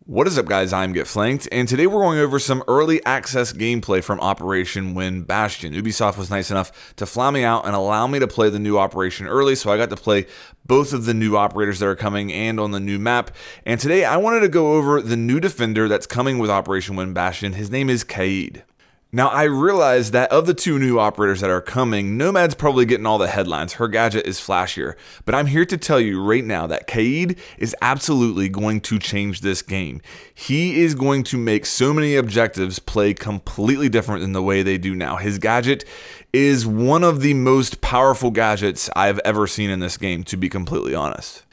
What is up, guys? I'm Get Flanked, and today we're going over some early access gameplay from Operation Wind Bastion. Ubisoft was nice enough to fly me out and allow me to play the new operation early, so I got to play both of the new operators that are coming and on the new map. And today I wanted to go over the new defender that's coming with Operation Wind Bastion. His name is Kade. Now, I realize that of the two new operators that are coming, Nomad's probably getting all the headlines. Her gadget is flashier. But I'm here to tell you right now that Kade is absolutely going to change this game. He is going to make so many objectives play completely different than the way they do now. His gadget is one of the most powerful gadgets I've ever seen in this game, to be completely honest.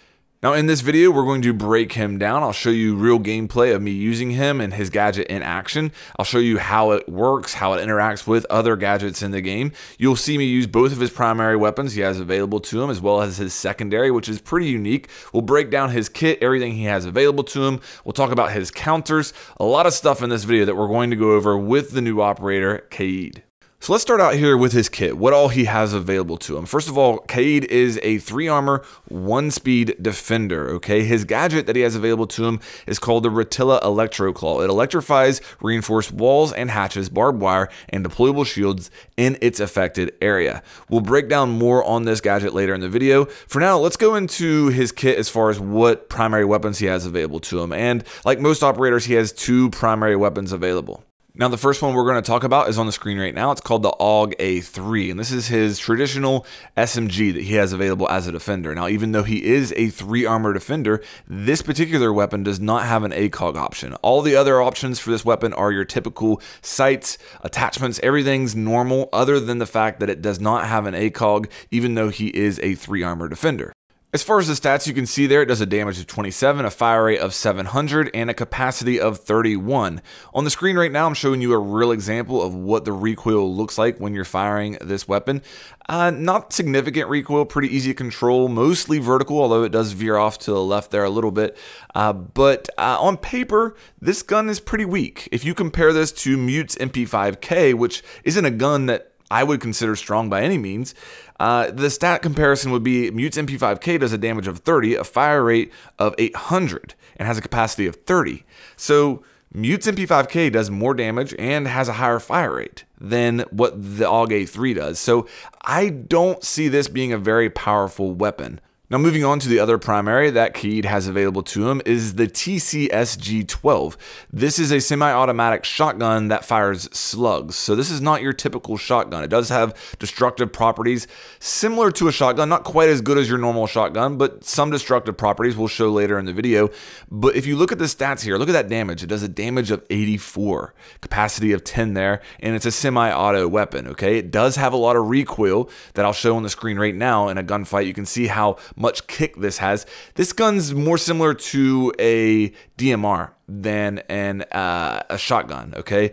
Now in this video, we're going to break him down. I'll show you real gameplay of me using him and his gadget in action. I'll show you how it works, how it interacts with other gadgets in the game. You'll see me use both of his primary weapons he has available to him, as well as his secondary, which is pretty unique. We'll break down his kit, everything he has available to him. We'll talk about his counters, a lot of stuff in this video that we're going to go over with the new operator, Kade. So let's start out here with his kit, what all he has available to him. First of all, Kade is a 3 armor, 1 speed defender, okay? His gadget that he has available to him is called the Rotilla Electro Claw. It electrifies reinforced walls and hatches, barbed wire, and deployable shields in its affected area. We'll break down more on this gadget later in the video. For now, let's go into his kit as far as what primary weapons he has available to him. And like most operators, he has 2 primary weapons available. Now, the first one we're going to talk about is on the screen right now. It's called the AUG A3, and this is his traditional SMG that he has available as a defender. Now, even though he is a 3 armor defender, this particular weapon does not have an ACOG option. All the other options for this weapon are your typical sights, attachments, everything's normal other than the fact that it does not have an ACOG, even though he is a 3 armor defender. As far as the stats, you can see there, it does a damage of 27, a fire rate of 700, and a capacity of 31. On the screen right now, I'm showing you a real example of what the recoil looks like when you're firing this weapon. Not significant recoil, pretty easy to control, mostly vertical, although it does veer off to the left there a little bit. But on paper, this gun is pretty weak. If you compare this to Mute's MP5K, which isn't a gun that I would consider strong by any means, the stat comparison would be Mute's MP5K does a damage of 30, a fire rate of 800, and has a capacity of 30. So Mute's MP5K does more damage and has a higher fire rate than what the AUG A3 does. So I don't see this being a very powerful weapon. Now, moving on to the other primary that Kade has available to him is the TCSG-12. This is a semi-automatic shotgun that fires slugs. So this is not your typical shotgun. It does have destructive properties similar to a shotgun, not quite as good as your normal shotgun, but some destructive properties we'll show later in the video. But if you look at the stats here, look at that damage. It does a damage of 84, capacity of 10 there, and it's a semi-auto weapon, okay? It does have a lot of recoil that I'll show on the screen right now in a gunfight. You can see how much kick this has. This gun's more similar to a DMR than a shotgun, okay?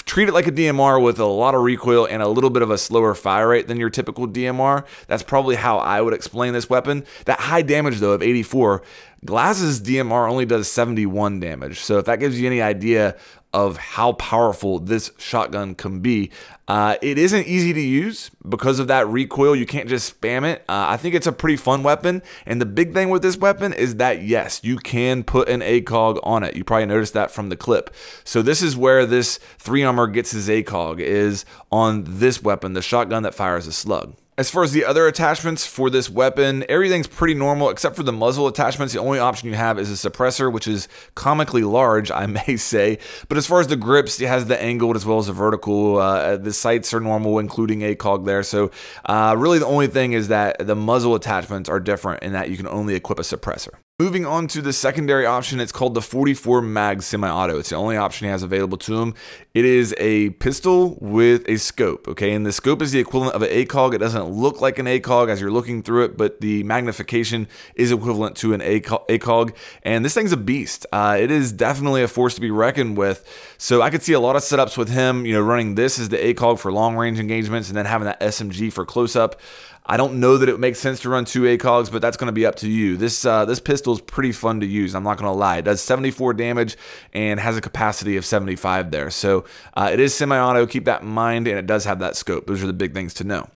Treat it like a DMR with a lot of recoil and a little bit of a slower fire rate than your typical DMR. That's probably how I would explain this weapon. That high damage, though, of 84, Glass's DMR only does 71 damage. So if that gives you any idea of how powerful this shotgun can be, it isn't easy to use because of that recoil. You can't just spam it. I think it's a pretty fun weapon, and the big thing with this weapon is that yes, you can put an ACOG on it. You probably noticed that from the clip. So this is where this 3 armor gets his ACOG, is on this weapon, the shotgun that fires a slug. As far as the other attachments for this weapon, everything's pretty normal except for the muzzle attachments. The only option you have is a suppressor, which is comically large, I may say. But as far as the grips, it has the angled as well as the vertical. The sights are normal, including ACOG there. So really the only thing is that the muzzle attachments are different in that you can only equip a suppressor. Moving on to the secondary option, it's called the 44 mag semi-auto. It's the only option he has available to him. It is a pistol with a scope, okay? And the scope is the equivalent of an ACOG. It doesn't look like an ACOG as you're looking through it, but the magnification is equivalent to an ACOG. And this thing's a beast. It is definitely a force to be reckoned with. So I could see a lot of setups with him, you know, running this as the ACOG for long range engagements and then having that SMG for close up. I don't know that it makes sense to run 2 ACOGs, but that's going to be up to you. This pistol is pretty fun to use, I'm not going to lie. It does 74 damage and has a capacity of 75 there. So it is semi-auto, keep that in mind, and it does have that scope. Those are the big things to know.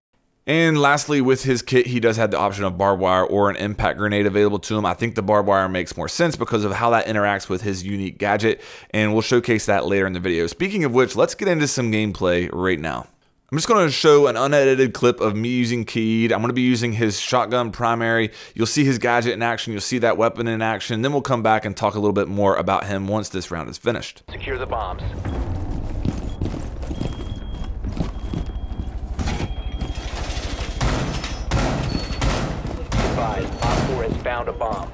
And lastly, with his kit, he does have the option of barbed wire or an impact grenade available to him. I think the barbed wire makes more sense because of how that interacts with his unique gadget, and we'll showcase that later in the video. Speaking of which, let's get into some gameplay right now. I'm just going to show an unedited clip of me using Kade. I'm going to be using his shotgun primary. You'll see his gadget in action. You'll see that weapon in action. Then we'll come back and talk a little bit more about him once this round is finished. Secure the bombs. Op 4 has found a bomb.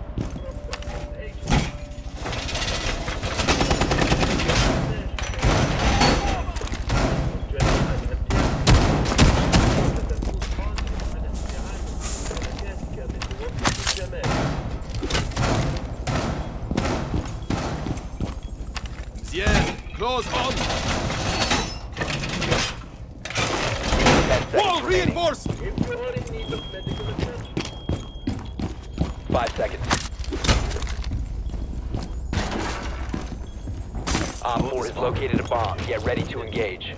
Yeah, close on. Wall reinforced. 5 seconds. Op 4 has located a bomb. Get ready to engage.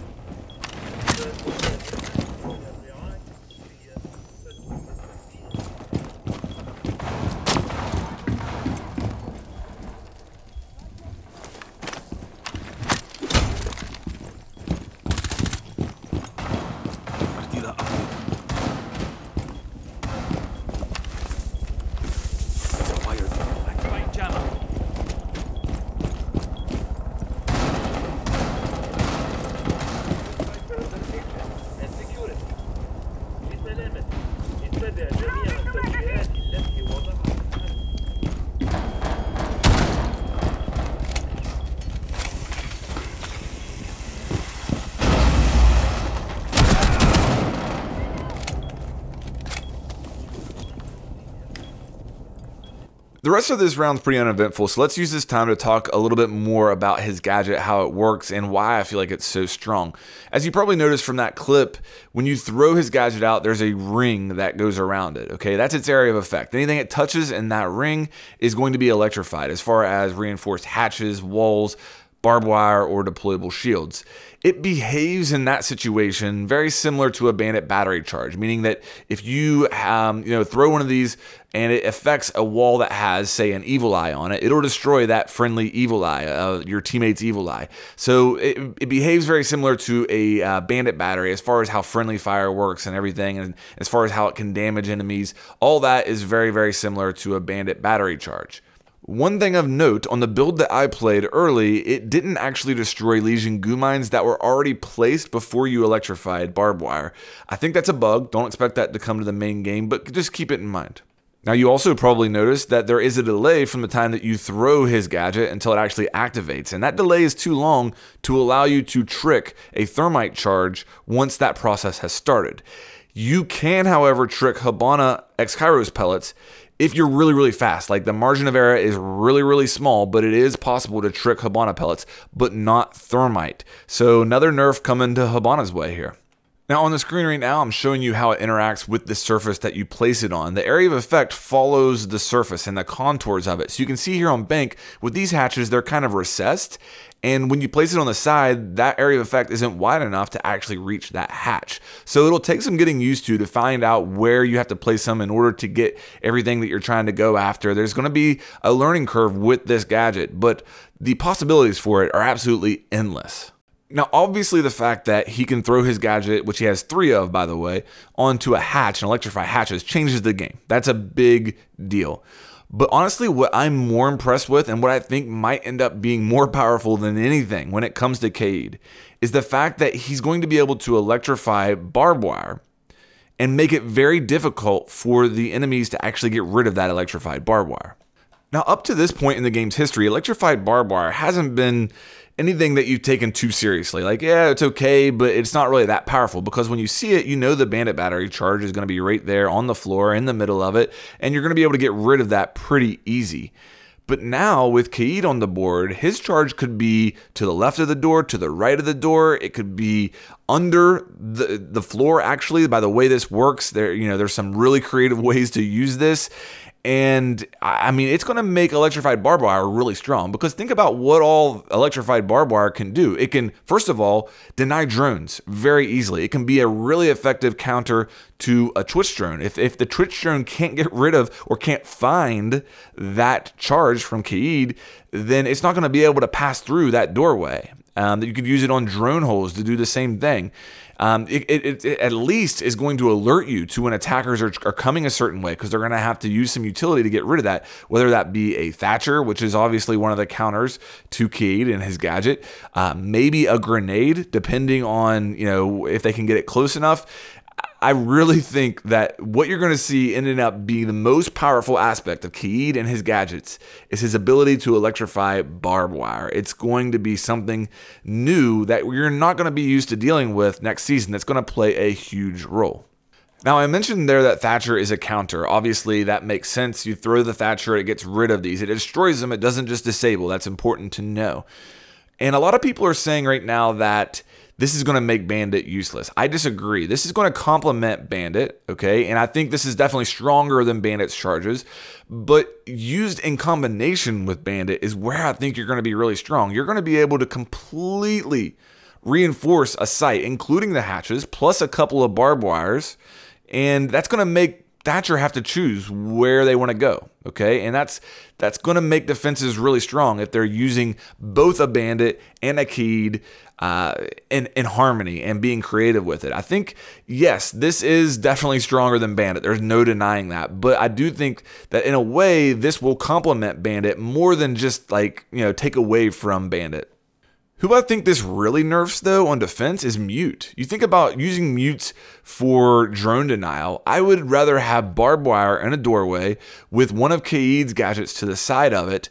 The rest of this round's pretty uneventful, so let's use this time to talk a little bit more about his gadget, how it works, and why I feel like it's so strong. As you probably noticed from that clip, when you throw his gadget out, there's a ring that goes around it, okay? That's its area of effect. Anything it touches in that ring is going to be electrified as far as reinforced hatches, walls, barbed wire, or deployable shields. It behaves in that situation very similar to a bandit battery charge, meaning that if you throw one of these and it affects a wall that has, say, an evil eye on it, it'll destroy that friendly evil eye, your teammate's evil eye. So it behaves very similar to a bandit battery as far as how friendly fire works and everything, and as far as how it can damage enemies. All that is very, very similar to a bandit battery charge. One thing of note, on the build that I played early, it didn't actually destroy Legion goo mines that were already placed before you electrified barbed wire. I think that's a bug. Don't expect that to come to the main game, but just keep it in mind. Now, you also probably noticed that there is a delay from the time that you throw his gadget until it actually activates, and that delay is too long to allow you to trick a thermite charge once that process has started. You can, however, trick Hibana X-Kairos pellets if you're really, really fast. Like, the margin of error is really, really small, but it is possible to trick Hibana pellets, but not thermite. So another nerf coming to Hibana's way here. Now, on the screen right now, I'm showing you how it interacts with the surface that you place it on. The area of effect follows the surface and the contours of it. So you can see here on Bank, with these hatches, they're kind of recessed. And when you place it on the side, that area of effect isn't wide enough to actually reach that hatch. So it'll take some getting used to find out where you have to place them in order to get everything that you're trying to go after. There's going to be a learning curve with this gadget, but the possibilities for it are absolutely endless. Now, obviously, the fact that he can throw his gadget, which he has 3 of, by the way, onto a hatch and electrify hatches changes the game. That's a big deal. But honestly, what I'm more impressed with, and what I think might end up being more powerful than anything when it comes to Kade, is the fact that he's going to be able to electrify barbed wire and make it very difficult for the enemies to actually get rid of that electrified barbed wire. Now, up to this point in the game's history, electrified barbed wire hasn't been anything that you've taken too seriously. Like, yeah, it's okay, but it's not really that powerful, because when you see it, you know the bandit battery charge is going to be right there on the floor in the middle of it, and you're going to be able to get rid of that pretty easy. But now, with Kade on the board, his charge could be to the left of the door, to the right of the door. It could be under the floor, actually, by the way this works. There's some really creative ways to use this. And I mean, it's going to make electrified barbed wire really strong, because think about what all electrified barbed wire can do. It can, first of all, deny drones very easily. It can be a really effective counter to a Twitch drone. If the Twitch drone can't get rid of or can't find that charge from Kade, then it's not going to be able to pass through that doorway. You could use it on drone holes to do the same thing. It at least is going to alert you to when attackers are coming a certain way, because they're going to have to use some utility to get rid of that, whether that be a Thatcher, which is obviously one of the counters to Kade and his gadget, maybe a grenade, depending on, you know, if they can get it close enough. I really think that what you're going to see ending up being the most powerful aspect of Kade and his gadgets is his ability to electrify barbed wire. It's going to be something new that you're not going to be used to dealing with next season. That's going to play a huge role. Now, I mentioned there that Thatcher is a counter. Obviously, that makes sense. You throw the Thatcher, it gets rid of these. It destroys them. It doesn't just disable. That's important to know. And a lot of people are saying right now that this is going to make Bandit useless. I disagree. This is going to complement Bandit, okay? And I think this is definitely stronger than Bandit's charges, but used in combination with Bandit is where I think you're going to be really strong. You're going to be able to completely reinforce a site, including the hatches, plus a couple of barbed wires, and that's going to make Thatcher have to choose where they want to go, okay? And that's going to make defenses really strong if they're using both a Bandit and a Kade in harmony and being creative with it. I think, yes, this is definitely stronger than Bandit. There's no denying that. But I do think that in a way, this will complement Bandit more than just, like, you know, take away from Bandit. Who I think this really nerfs, though, on defense is Mute. You think about using mutes for drone denial. I would rather have barbed wire in a doorway with one of Kade's gadgets to the side of it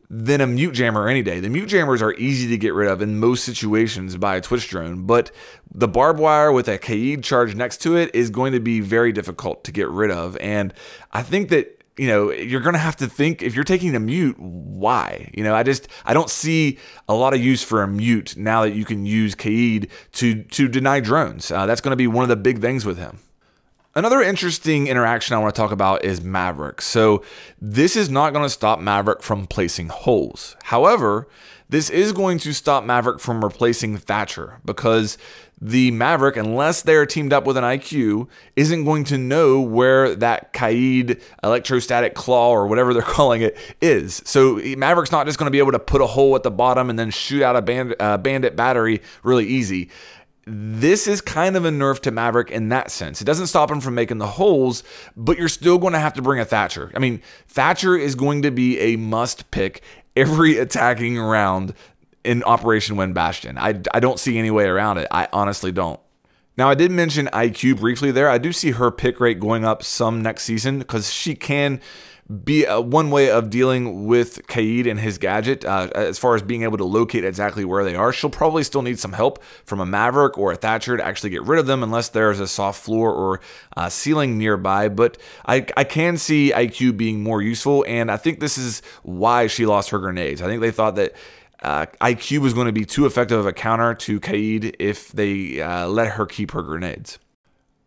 than a mute jammer any day. The mute jammers are easy to get rid of in most situations by a Twitch drone, but the barbed wire with a Kade charge next to it is going to be very difficult to get rid of. And I think that, you know, you're going to have to think, if you're taking a mute, why? You know, I don't see a lot of use for a mute now that you can use Kade to deny drones. That's going to be one of the big things with him. Another interesting interaction I want to talk about is Maverick. So this is not going to stop Maverick from placing holes. However, this is going to stop Maverick from replacing Thatcher, because the Maverick, unless they're teamed up with an IQ, isn't going to know where that Kade electrostatic claw or whatever they're calling it is. So Maverick's not just going to be able to put a hole at the bottom and then shoot out a bandit battery really easy. This is kind of a nerf to Maverick in that sense. It doesn't stop him from making the holes, but you're still going to have to bring a Thatcher. I mean, Thatcher is going to be a must pick every attacking round in Operation Wind Bastion. I don't see any way around it. I honestly don't. Now, I did mention IQ briefly there. I do see her pick rate going up some next season, because she can be one way of dealing with Kade and his gadget as far as being able to locate exactly where they are. She'll probably still need some help from a Maverick or a Thatcher to actually get rid of them, unless there's a soft floor or ceiling nearby. But I can see IQ being more useful, and I think this is why she lost her grenades. I think they thought that IQ was going to be too effective of a counter to Kade if they let her keep her grenades.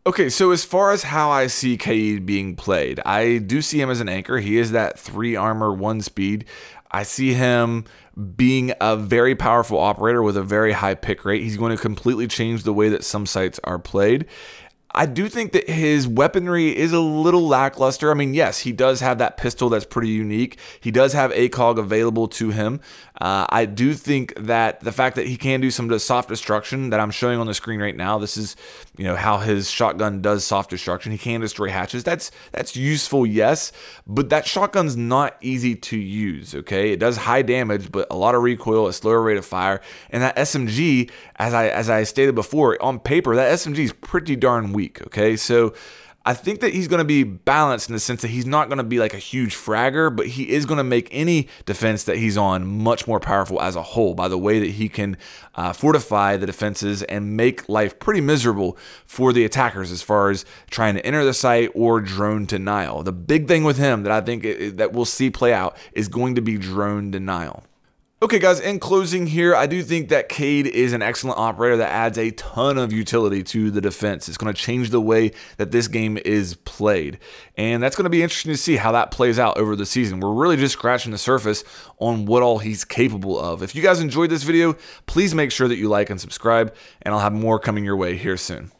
Okay, so as far as how I see Kade being played, I do see him as an anchor. He is that 3 armor, 1 speed. I see him being a very powerful operator with a very high pick rate. He's going to completely change the way that some sites are played. I do think that his weaponry is a little lackluster. I mean, yes, he does have that pistol that's pretty unique. He does have ACOG available to him. I do think that the fact that he can do some of the soft destruction that I'm showing on the screen right now, this is, you know, how his shotgun does soft destruction. He can destroy hatches. That's useful, yes, but that shotgun's not easy to use, okay? It does high damage, but a lot of recoil, a slower rate of fire, and that SMG, as I stated before, on paper, that SMG is pretty darn weak, okay? So I think that he's going to be balanced in the sense that he's not going to be like a huge fragger, but he is going to make any defense that he's on much more powerful as a whole by the way that he can fortify the defenses and make life pretty miserable for the attackers as far as trying to enter the site or drone denial. The big thing with him that I think that we'll see play out is going to be drone denial. Okay guys, in closing here, I do think that Kade is an excellent operator that adds a ton of utility to the defense. It's going to change the way that this game is played. And that's going to be interesting to see how that plays out over the season. We're really just scratching the surface on what all he's capable of. If you guys enjoyed this video, please make sure that you like and subscribe, and I'll have more coming your way here soon.